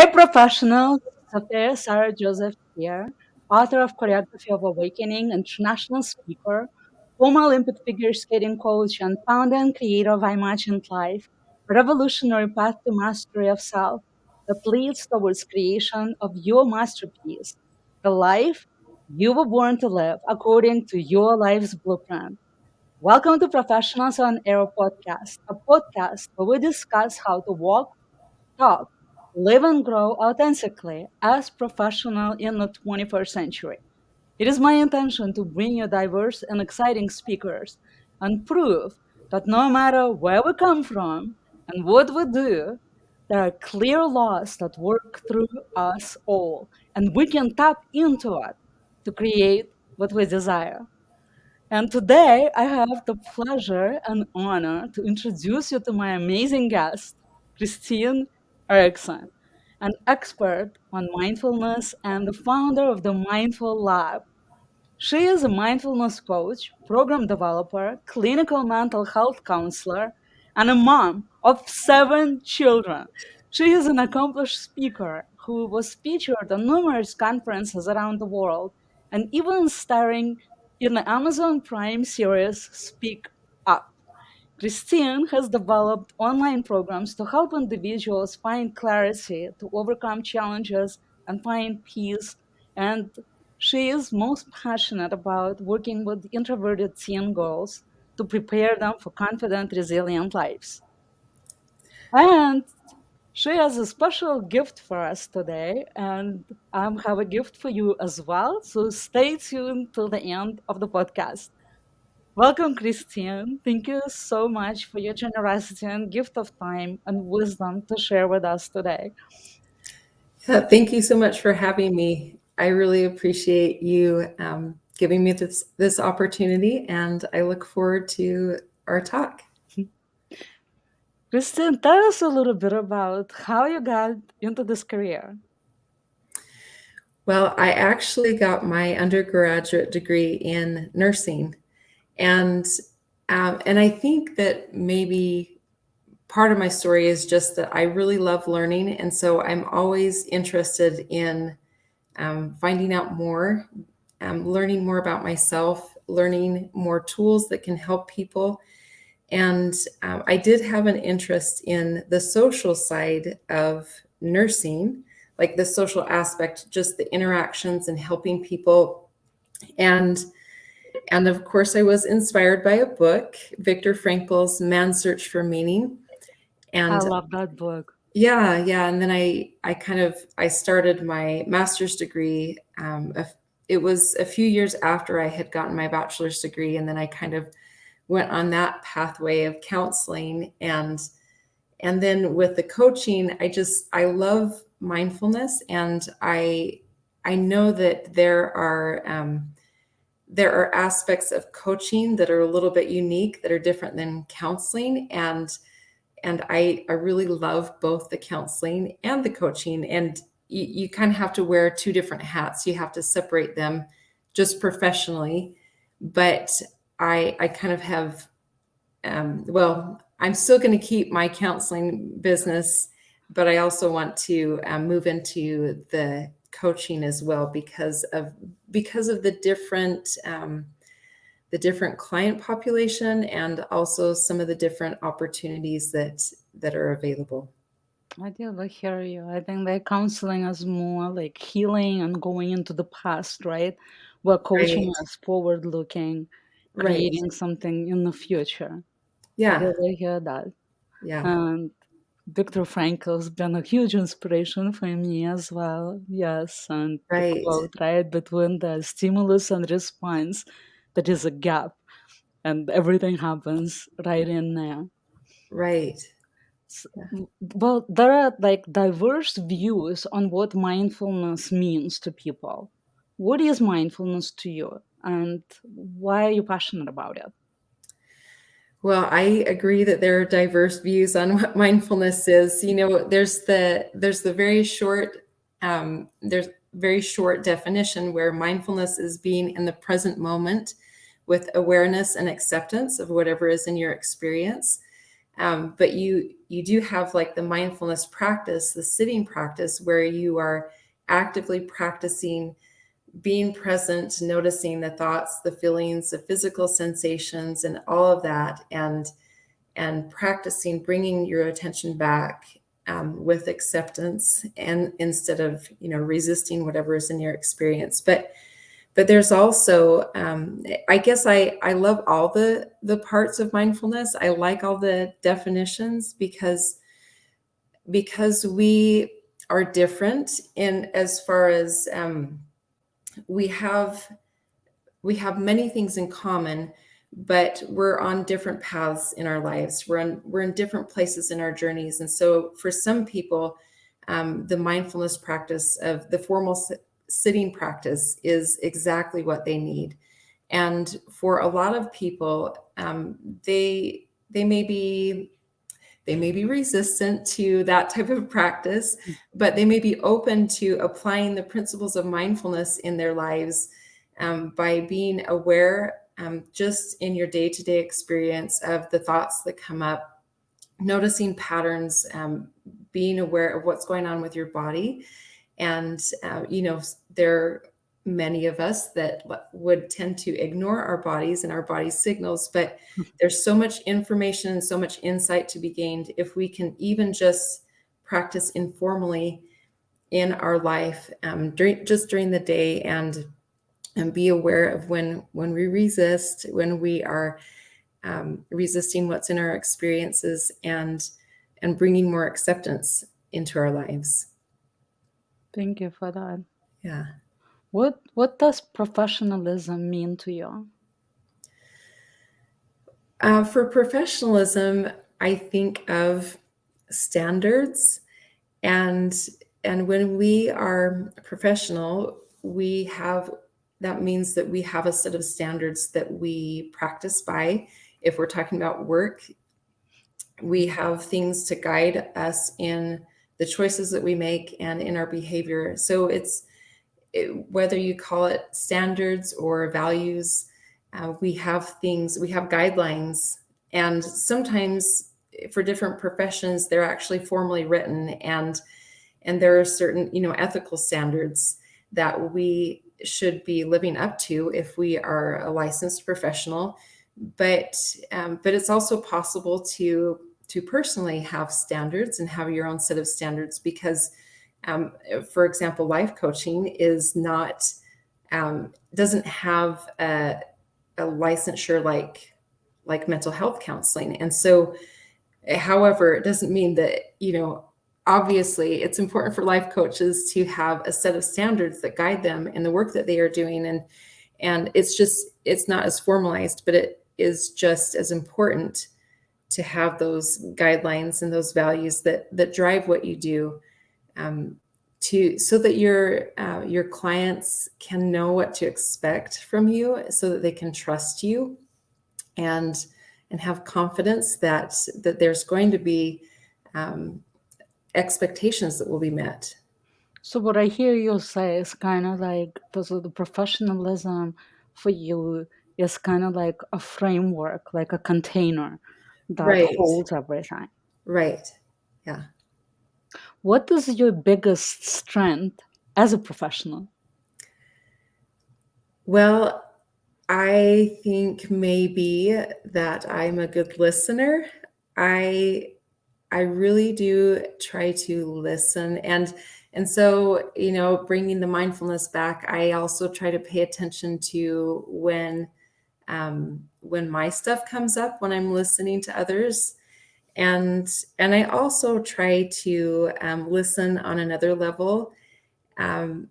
Hey, professionals! Sophia Sarah Joseph here, author of Choreography of Awakening, international speaker, former Olympic figure skating coach, and founder and creator of imagintlife, a revolutionary path to mastery of self that leads towards creation of your masterpiece, the life you were born to live according to your life's blueprint. Welcome to Professionals on Air podcast, a podcast where we discuss how to walk, talk, live and grow authentically as professional in the 21st century. It is my intention to bring you diverse and exciting speakers and prove that no matter where we come from and what we do, there are clear laws that work through us all, and we can tap into it to create what we desire. And today I have the pleasure and honor to introduce you to my amazing guest, Christine Erickson, an expert on mindfulness and the founder of the Mindful Lab. She is a mindfulness coach, program developer, clinical mental health counselor, and a mom of 7 children. She is an accomplished speaker who was featured on numerous conferences around the world and even starring in the Amazon Prime series Speak Up. Christine has developed online programs to help individuals find clarity, to overcome challenges, and find peace. And she is most passionate about working with introverted teen girls to prepare them for confident, resilient lives. And she has a special gift for us today, and I have a gift for you as well. So stay tuned till the end of the podcast. Welcome, Christine. Thank you so much for your generosity and gift of time and wisdom to share with us today. Thank you so much for having me. I really appreciate you giving me this opportunity, and I look forward to our talk. Christine, tell us a little bit about how you got into this career. Well, I actually got my undergraduate degree in nursing, and and I think that maybe part of my story is just that I really love learning, and so I'm always interested in finding out more, learning more about myself, learning more tools that can help people. And I did have an interest in the social side of nursing, like the social aspect, just the interactions and helping people. And and of course, I was inspired by a book, Viktor Frankl's Man's Search for Meaning. I And love that book. yeah. And then I started my master's degree. It was a few years after I had gotten my bachelor's degree, and then I kind of went on that pathway of counseling, and then with the coaching, I love mindfulness, and I know that there are aspects of coaching that are a little bit unique, that are different than counseling, and I really love both the counseling and the coaching. And you kind of have to wear two different hats. You have to separate them just professionally. But I kind of have, well, I'm still going to keep my counseling business, but I also want to move into the coaching as well because of the different client population, and also some of the different opportunities that are available. I do hear you. I think that counseling is more like healing and going into the past, right? Where coaching Right. is forward looking, Right. creating something in the future. I Yeah. really hear that. Yeah. And Viktor Frankl's been a huge inspiration for me as well. Yes, and the Right. quote, right, between the stimulus and response, that is a gap, and everything happens right in there. Right. S- Well, there are like diverse views on what mindfulness means to people. What is mindfulness to you, and why are you passionate about it? Well, I agree that there are diverse views on what mindfulness is. There's the there's very short definition, where mindfulness is being in the present moment with awareness and acceptance of whatever is in your experience. But you do have like the mindfulness practice, the sitting practice, where you are actively practicing being present, noticing the thoughts, the feelings, the physical sensations, and all of that, and practicing bringing your attention back, with acceptance, and instead of resisting whatever is in your experience. But there's also, I guess I love all the parts of mindfulness. I like all the definitions because we are different in as far as, we have we have many things in common, but we're on different paths in our lives. We're in different places in our journeys, and so for some people, the mindfulness practice of the formal sitting practice is exactly what they need. And for a lot of people, they may be resistant to that type of practice, but they may be open to applying the principles of mindfulness in their lives, by being aware, just in your day-to-day experience of the thoughts that come up, noticing patterns, being aware of what's going on with your body. And there are many of us that would tend to ignore our bodies and our body's signals, but there's so much information and so much insight to be gained if we can even just practice informally in our life, during the day, and be aware of when we resist, when we are, resisting what's in our experiences, and bringing more acceptance into our lives. Thank you for that. Yeah. What does professionalism mean to you? For professionalism, I think of standards, and and when we are professional, we have that means that we have a set of standards that we practice by. If we're talking about work, we have things to guide us in the choices that we make and in our behavior. So whether you call it standards or values, we have things, we have guidelines, and sometimes for different professions, they're actually formally written, and there are certain, ethical standards that we should be living up to if we are a licensed professional. But it's also possible to personally have standards and have your own set of standards, because, for example, life coaching is not, doesn't have a licensure like mental health counseling. And so, however, it doesn't mean that, obviously it's important for life coaches to have a set of standards that guide them in the work that they are doing. And it's not as formalized, but it is just as important to have those guidelines and those values that drive what you do, to so that your clients can know what to expect from you, so that they can trust you, and have confidence that there's going to be, expectations that will be met. So what I hear you say is kind of like the professionalism for you is kind of like a framework, like a container that Right. holds everything. Right. Yeah. What is your biggest strength as a professional? Well, I think maybe that I'm a good listener. I I really do try to listen, and so, bringing the mindfulness back, I also try to pay attention to when my stuff comes up when I'm listening to others, and I also try to, listen on another level. Um,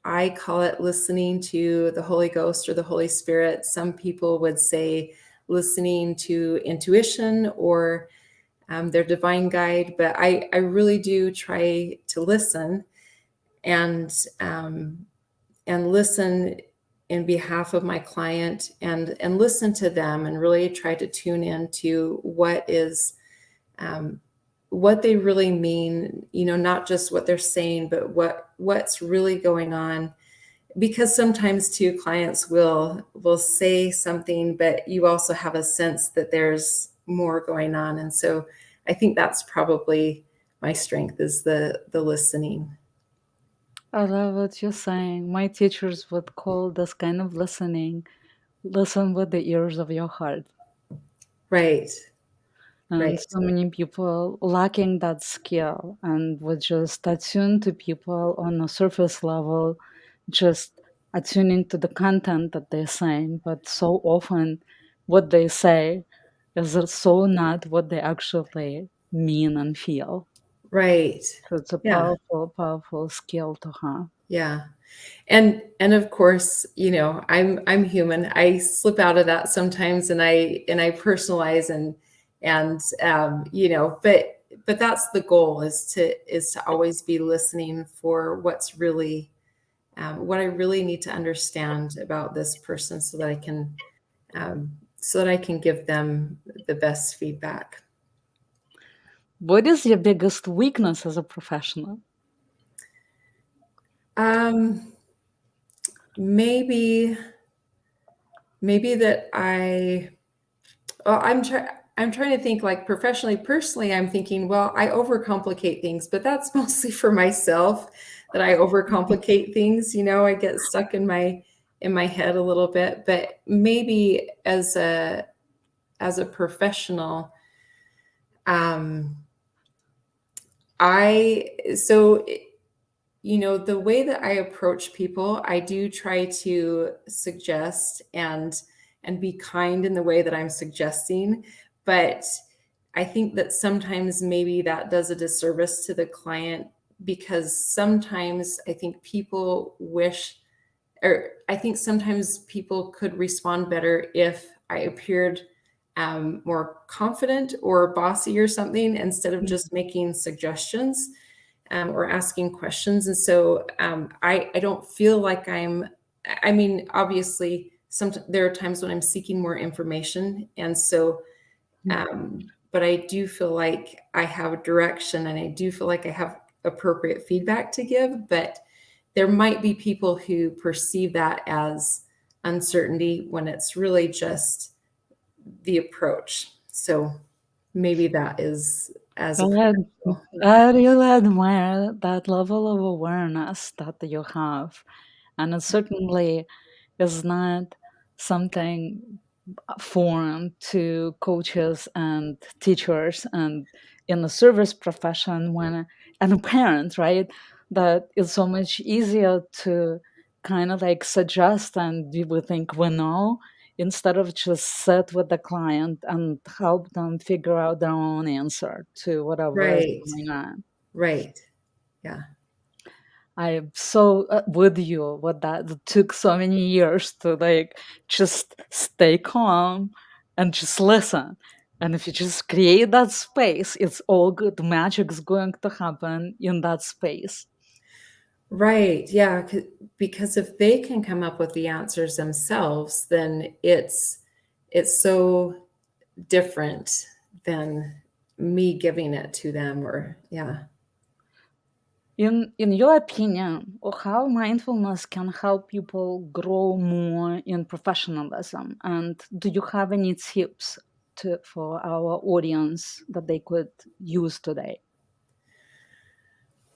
I call it listening to the Holy Ghost or the Holy Spirit. Some people would say listening to intuition or, their divine guide, but I really do try to listen, and listen in behalf of my client, and listen to them, and really try to tune into um, what they really mean, not just what they're saying, but what's really going on. Because sometimes too, clients will say something, but you also have a sense that more going on. And so I think that's probably my strength, is the listening. I love what you're saying. My teachers would call this kind of listening, listen with the ears of your heart. Right, And right, so many people lacking that skill and would just attune to people on a surface level, just attuning to the content that they're saying. But so often, what they say is so not what they actually mean and feel. right. So it's a Yeah, powerful, powerful skill to have. yeah. And of course, I'm human. I slip out of that sometimes, and I personalize, and but that's the goal, is to always be listening for what's really, what I really need to understand about this person, so that I can give them the best feedback. What is your biggest weakness as a professional? Um, maybe maybe that I Well, I'm trying to think, like, professionally. Personally, I'm thinking, well, I overcomplicate things, but that's mostly for myself, that I overcomplicate things. I get stuck in my head a little bit. But maybe as a professional, um, I so the way that I approach people, I do try to suggest and be kind in the way that I'm suggesting, but I think that sometimes maybe that does a disservice to the client, because sometimes I think people wish, or I think sometimes people could respond better if I appeared more confident or bossy or something, instead of just making suggestions, or asking questions. And so I don't feel like I mean, obviously, there are times when I'm seeking more information. And so, but I do feel like I have a direction, and I do feel like I have appropriate feedback to give. But there might be people who perceive that as uncertainty, when it's really just the approach. So maybe that is, as a I, professional. I really admire that level of awareness that you have. And it certainly is not something foreign to coaches and teachers and in the service profession, and a parent, right? That it's so much easier to kind of like suggest and we would think we know, instead of just sit with the client and help them figure out their own answer to whatever is Right, going on. right. Yeah. I'm so with you with that. It took so many years to like just stay calm and just listen. And if you just create that space, it's all good. Magic's going to happen in that space. Right. Yeah. Because if they can come up with the answers themselves, then it's so different than me giving it to them. Or yeah. In your opinion, or how mindfulness can help people grow more in professionalism, and do you have any tips for our audience that they could use today?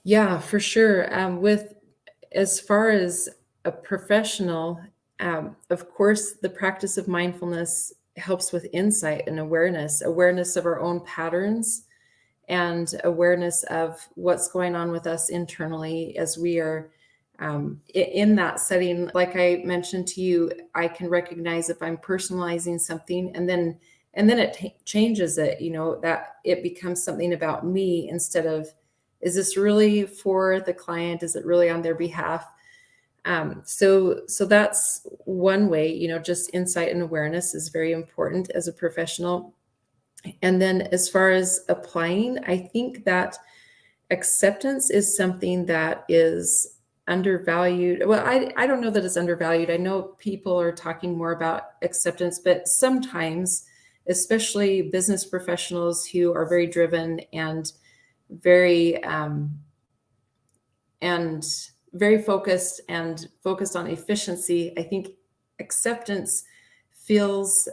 Yeah, for sure. With As far as a professional, of course, the practice of mindfulness helps with insight and awareness of our own patterns, and awareness of what's going on with us internally, as we are in that setting. Like I mentioned to you, I can recognize if I'm personalizing something, and then it changes it. That it becomes something about me, instead of, is this really for the client? Is it really on their behalf? So that's one way. Just insight and awareness is very important as a professional. And then, as far as applying, I think that acceptance is something that is undervalued. Well, I don't know that it's undervalued. I know people are talking more about acceptance, but sometimes, especially business professionals who are very driven very um, and very focused on efficiency, I think acceptance feels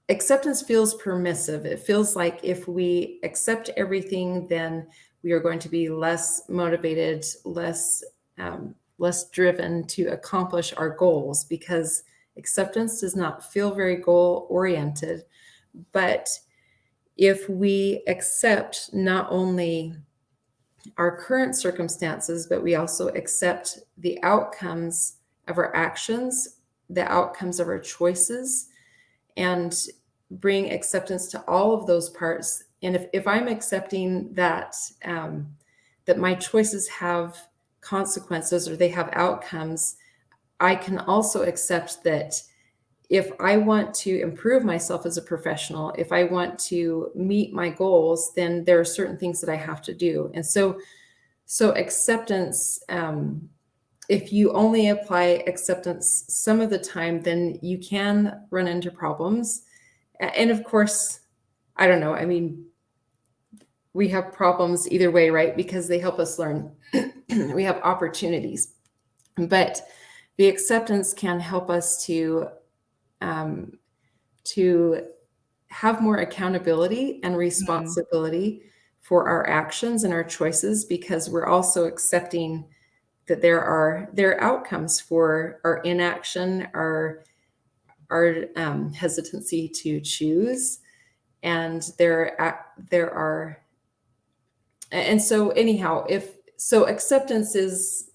acceptance feels permissive. It feels like if we accept everything, then we are going to be less motivated, less driven to accomplish our goals, because acceptance does not feel very goal oriented. But if we accept not only our current circumstances, but we also accept the outcomes of our actions, the outcomes of our choices, and bring acceptance to all of those parts. And if I'm accepting that, that my choices have consequences or they have outcomes, I can also accept that if I want to improve myself as a professional, if I want to meet my goals, then there are certain things that I have to do. And so acceptance, if you only apply acceptance some of the time, then you can run into problems. And of course, I don't know. I mean, we have problems either way, right? Because they help us learn. We have opportunities, but the acceptance can help us um, to have more accountability and Mm. responsibility for our actions and our choices, because we're also accepting that there are outcomes for our inaction, our hesitancy to choose, and there are, and so anyhow, if so, acceptance is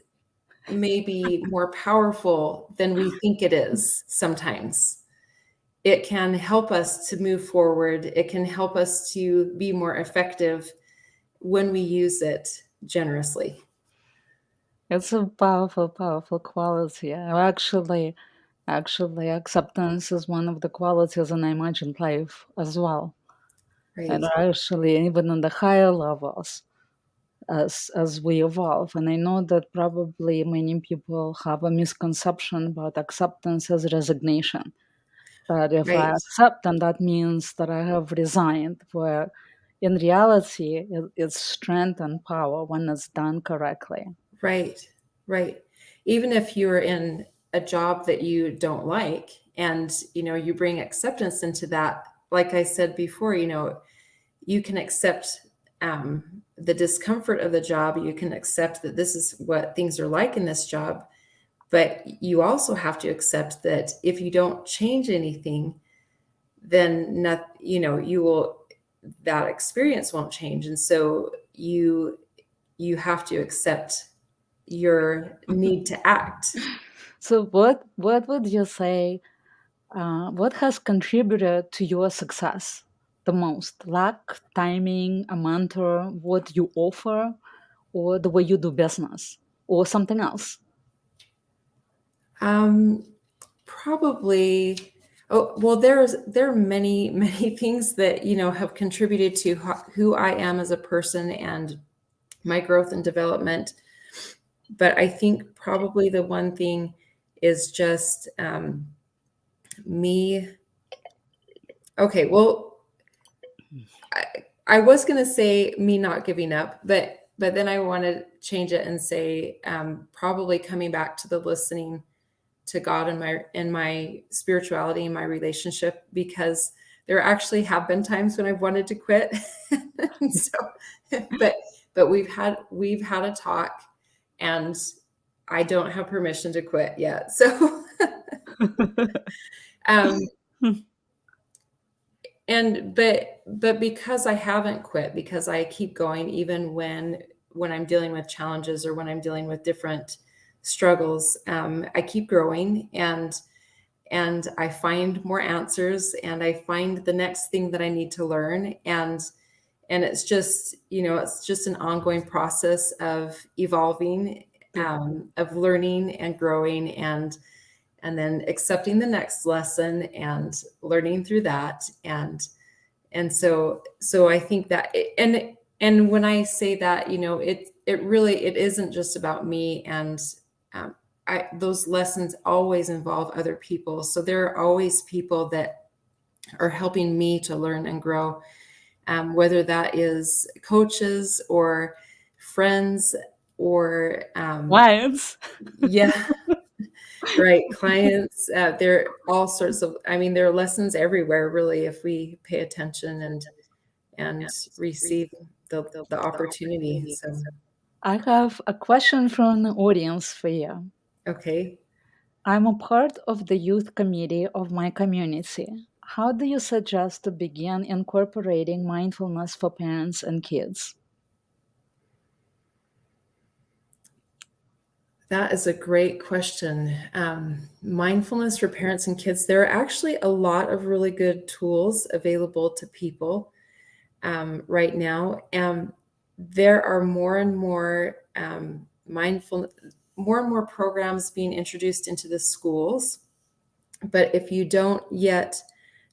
maybe more powerful than we think it is sometimes. It can help us to move forward. It can help us to be more effective when we use it generously. It's a powerful, powerful quality. Actually, acceptance is one of the qualities in imagined life as well. And Right, actually, even on the higher levels, as we evolve. And I know that probably many people have a misconception about acceptance as resignation. That if I right, accept, then that means that I have resigned. Where in reality, it's strength and power when it's done correctly. right, right. Even if you're in a job that you don't like, and you bring acceptance into that, like I said before, you can accept the discomfort of the job. You can accept that this is what things are like in this job. But you also have to accept that if you don't change anything, then not, you will, that experience won't change. And so you have to accept your need to act. So, what would you say? What has contributed to your success the most? Luck, timing, a mentor, what you offer, or the way you do business, or something else? Um, Probably. Oh, well, there are many many things that have contributed to who I am as a person and my growth and development. But I think probably the one thing is just me. Okay, well, I, I was gonna say me not giving up, but then I want to change it and say probably coming back to the listening to God and my spirituality and my relationship, because there actually have been times when I've wanted to quit. And so, but we've had a talk, and I don't have permission to quit yet. So, um, and but because I haven't quit, because I keep going even when I'm dealing with challenges or when I'm dealing with different struggles, I keep growing, and I find more answers, and I find the next thing that I need to learn. And it's just an ongoing process of evolving, of learning and growing, and then accepting the next lesson and learning through that. And I think that, and when I say that, it isn't just about me. And um, those lessons always involve other people. So there are always people that are helping me to learn and grow, whether that is coaches or friends or Clients. yeah, right, clients, there are all sorts of, I mean, there are lessons everywhere, really, if we pay attention and receive the opportunity. So, I have a question from the audience for you. okay. I'm a part of the youth committee of my community. How do you suggest to begin incorporating mindfulness for parents and kids? That is a great question. Mindfulness for parents and kids, there are actually a lot of really good tools available to people right now. There are more and more more and more programs being introduced into the schools. But if you don't yet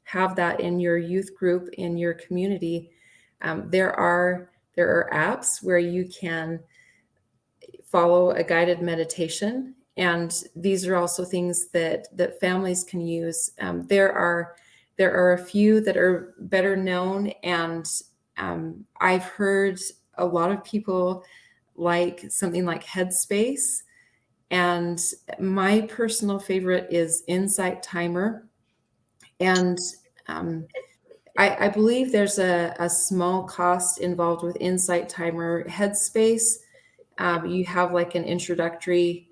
have that in your youth group, in your community, there are apps where you can follow a guided meditation, and these are also things that families can use. There are a few that are better known, and I've heard a lot of people like something like Headspace, and my personal favorite is Insight Timer. And um, I believe there's a small cost involved with Insight Timer. Headspace, you have like an introductory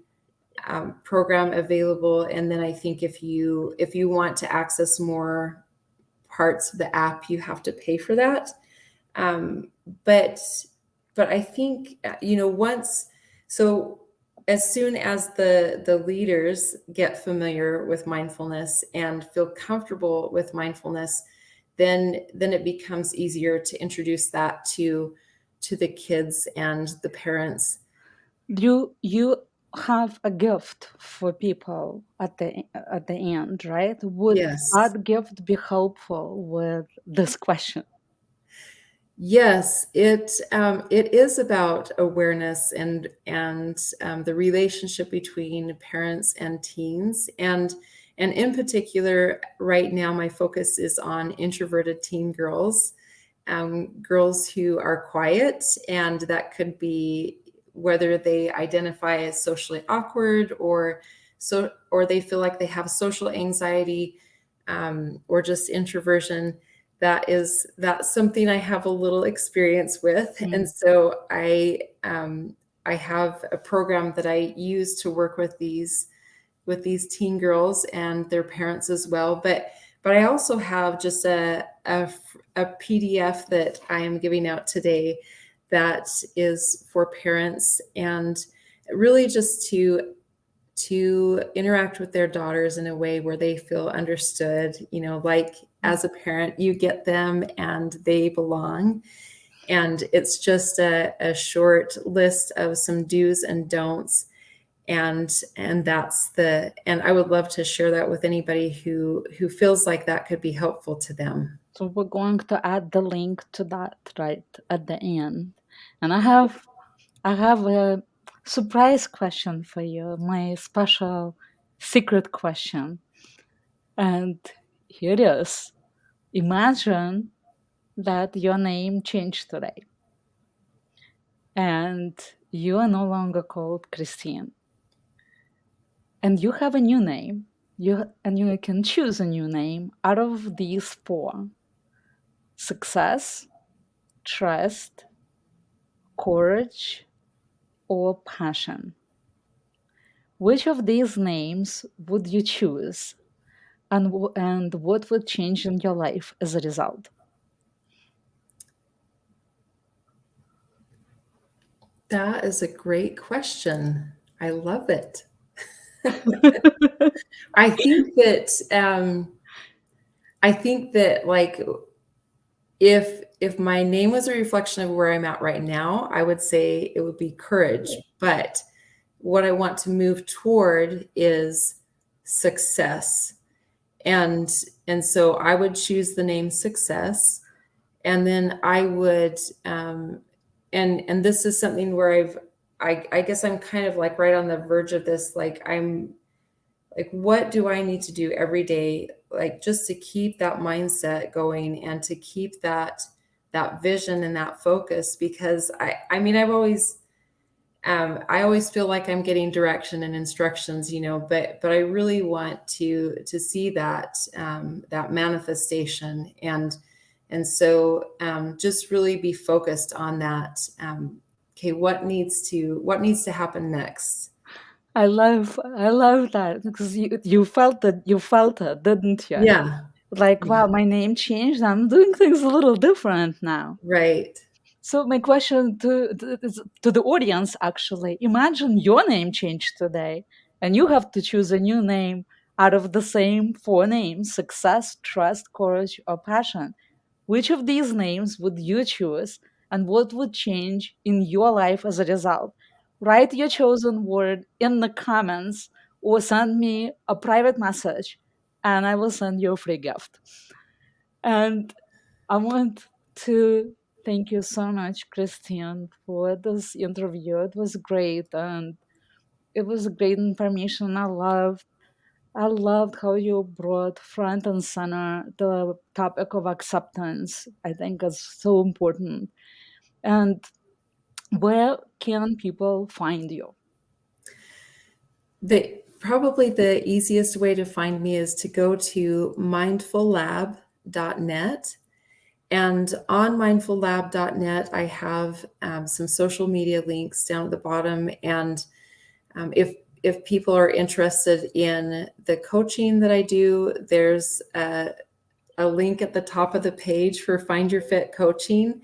program available, and then I think if you want to access more parts of the app, you have to pay for that. Um, but but I think once, so as soon as the leaders get familiar with mindfulness and feel comfortable with mindfulness, then it becomes easier to introduce that to the kids and the parents. You have a gift for people at the end, right? Would Yes. that gift be helpful with this question? Yes, it is about awareness and the relationship between parents and teens, and in particular, right now my focus is on introverted teen girls, girls who are quiet, and that could be whether they identify as socially awkward, or they feel like they have social anxiety, or just introversion. That's something I have a little experience with, and Mm. so I have a program that I use to work with these teen girls and their parents as well. But I also have just a PDF that I am giving out today that is for parents, and really just to interact with their daughters in a way where they feel understood, like as a parent, you get them and they belong. And it's just a short list of some do's and don'ts. And I would love to share that with anybody who feels like that could be helpful to them. So we're going to add the link to that right at the end. And I have a surprise question for you, my special secret question. And here it is. Imagine that your name changed today and you are no longer called Christine and you have a new name. You can choose a new name out of these four: success, trust, courage, or passion. Which of these names would you choose, and and what would change in your life as a result? That is a great question. I love it. I think that like if my name was a reflection of where I'm at right now, I would say it would be courage. But what I want to move toward is success. And and so I would choose the name success. And then I would and this is something where I guess I'm kind of like right on the verge of this. Like I'm like, what do I need to do every day, like just to keep that mindset going and to keep that vision and that focus? Because I mean, I always feel like I'm getting direction and instructions, but I really want to see that that manifestation, and so just really be focused on that. Okay, what needs to happen next? I love that because you felt it, didn't you? Yeah, Like, yeah, wow, my name changed. I'm doing things a little different now. right. So my question to the audience, actually, imagine your name changed today, and you have to choose a new name out of the same four names: success, trust, courage, or passion. Which of these names would you choose, and what would change in your life as a result? Write your chosen word in the comments or send me a private message, and I will send you a free gift. And I want to thank you so much, Christian, for this interview. It was great, and it was great information. I loved how you brought front and center the topic of acceptance. I think it's so important. And where can people find you? Probably the easiest way to find me is to go to mindfullab.net. And on mindfullab.net, I have some social media links down at the bottom. And if people are interested in the coaching that I do, there's a link at the top of the page for Find Your Fit coaching.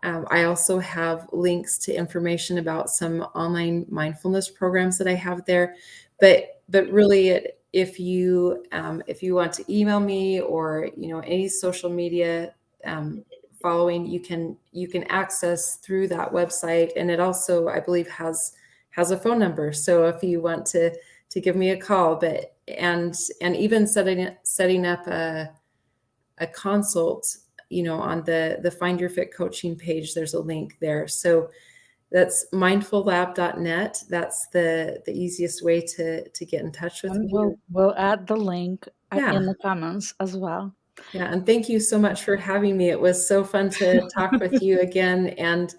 I also have links to information about some online mindfulness programs that I have there. But really, if you want to email me, or any social media following, you can access through that website, and it also, I believe, has a phone number. So if you want to give me a call, and even setting up a consult, on the Find Your Fit coaching page, there's a link there. So that's mindfullab.net. That's the easiest way to get in touch with And me. we'll add the link Yeah. in the comments as well. Yeah. And thank you so much for having me. It was so fun to talk with you again. And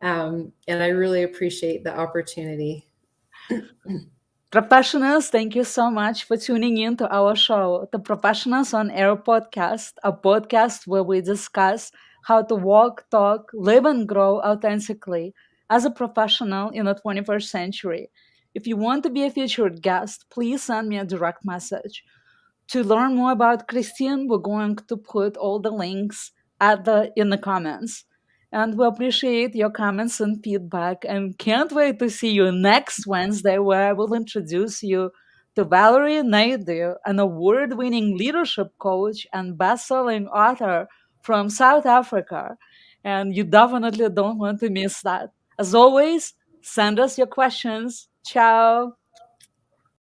I really appreciate the opportunity. Professionals, thank you so much for tuning in to our show, the Professionals on Air podcast, a podcast where we discuss how to walk, talk, live, and grow authentically as a professional in the 21st century. If you want to be a featured guest, please send me a direct message. To learn more about Christine, we're going to put all the links in the comments. And we appreciate your comments and feedback and can't wait to see you next Wednesday, where I will introduce you to Valerie Naidoo, an award-winning leadership coach and best-selling author from South Africa. And you definitely don't want to miss that. As always, send us your questions. Ciao.